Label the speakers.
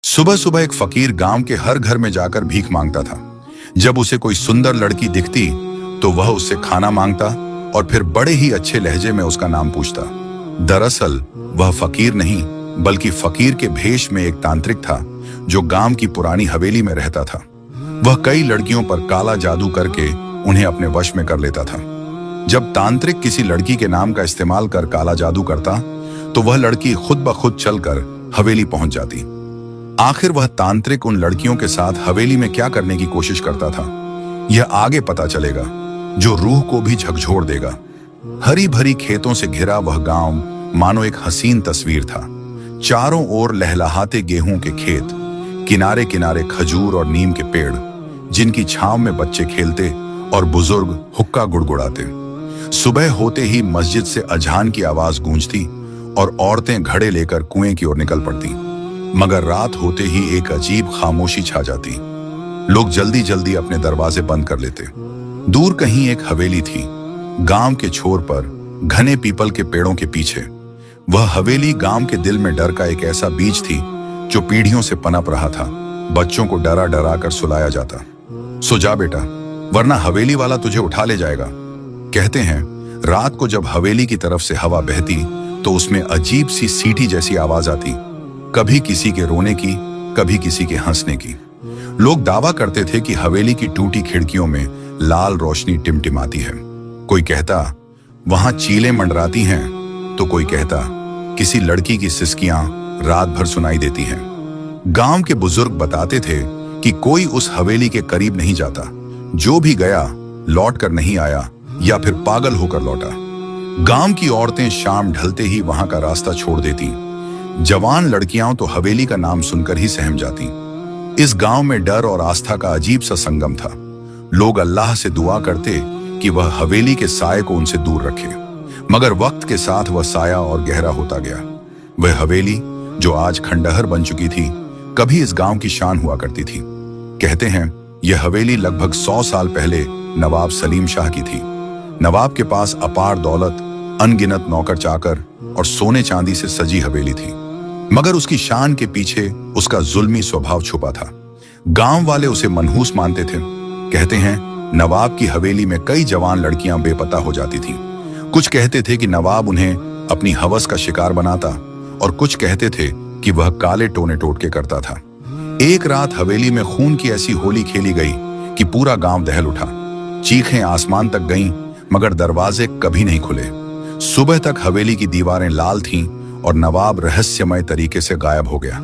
Speaker 1: सुबह सुबह एक फकीर गांव के हर घर में जाकर भीख मांगता था। जब उसे कोई सुंदर लड़की दिखती तो वह उससे खाना मांगता और फिर बड़े ही अच्छे लहजे में उसका नाम पूछता। दरअसल वह फकीर नहीं बल्कि फकीर के भेष में एक तांत्रिक था जो गांव की पुरानी हवेली में रहता था। वह कई लड़कियों पर काला जादू करके उन्हें अपने वश में कर लेता था। जब तांत्रिक किसी लड़की के नाम का इस्तेमाल कर काला जादू करता तो वह लड़की खुद ब खुद चलकर हवेली पहुंच जाती। आखिर वह तांत्रिक उन लड़कियों के साथ हवेली में क्या करने की कोशिश करता था, यह आगे पता चलेगा, जो रूह को भी झकझोर देगा। हरी भरी खेतों से घिरा वह गांव मानो एक हसीन तस्वीर था। चारों ओर लहलहाते गेहूं के खेत, किनारे किनारे खजूर और नीम के पेड़, जिनकी छांव में बच्चे खेलते और बुजुर्ग हुक्का गुड़गुड़ाते। सुबह होते ही मस्जिद से अजान की आवाज गूंजती और औरतें घड़े लेकर कुएं की ओर निकल पड़ती। मगर रात होते ही एक अजीब खामोशी छा जाती। लोग जल्दी जल्दी अपने दरवाजे बंद कर लेते। दूर कहीं एक हवेली थी, गांव के छोर पर घने पीपल के पेड़ों के पीछे। वह हवेली गांव के दिल में डर का एक ऐसा बीज थी जो पीढ़ियों से पनप रहा था। बच्चों को डरा डरा कर सुलाया जाता। सो जा बेटा, वरना हवेली वाला तुझे उठा ले जाएगा। कहते हैं रात को जब हवेली की तरफ से हवा बहती तो उसमें अजीब सी सीटी जैसी आवाज आती, कभी किसी के रोने की, कभी किसी के हंसने की। लोग दावा करते थे कि हवेली की टूटी खिड़कियों में लाल रोशनी टिमटिमाती है। कोई कहता वहां चीलें मंडराती हैं, तो कोई कहता किसी लड़की की सिसकियां रात भर सुनाई देती हैं। गांव के बुजुर्ग बताते थे कि कोई उस हवेली के करीब नहीं जाता। जो भी गया लौट कर नहीं आया या फिर पागल होकर लौटा। गांव की औरतें शाम ढलते ही वहां का रास्ता छोड़ देती। जवान लड़कियां तो हवेली का नाम सुनकर ही सहम जाती। इस गांव में डर और आस्था का अजीब सा संगम था। लोग अल्लाह से दुआ करते कि वह हवेली के साये को उनसे दूर रखे, मगर वक्त के साथ वह साया और गहरा होता गया। वह हवेली जो आज खंडहर बन चुकी थी, कभी इस गांव की शान हुआ करती थी। कहते हैं यह हवेली लगभग 100 साल पहले नवाब सलीम शाह की थी। नवाब के पास अपार दौलत, अनगिनत नौकर चाकर और सोने चांदी से सजी हवेली थी, मगर उसकी शान के पीछे उसका जुल्मी स्वभाव छुपा था। गांव वाले उसे मनहूस मानते थे। कहते हैं नवाब की हवेली में कई जवान लड़कियां बेपता हो जाती थीं। कुछ कहते थे कि नवाब उन्हें अपनी हवस का शिकार बनाता और कुछ कहते थे कि वह काले टोने टोटके करता था। एक रात हवेली में खून की ऐसी होली खेली गई कि पूरा गांव दहल उठा। चीखें आसमान तक गईं, मगर दरवाजे कभी नहीं खुले। सुबह तक हवेली की दीवारें लाल थीं और नवाब रहस्यमय तरीके से गायब हो गया।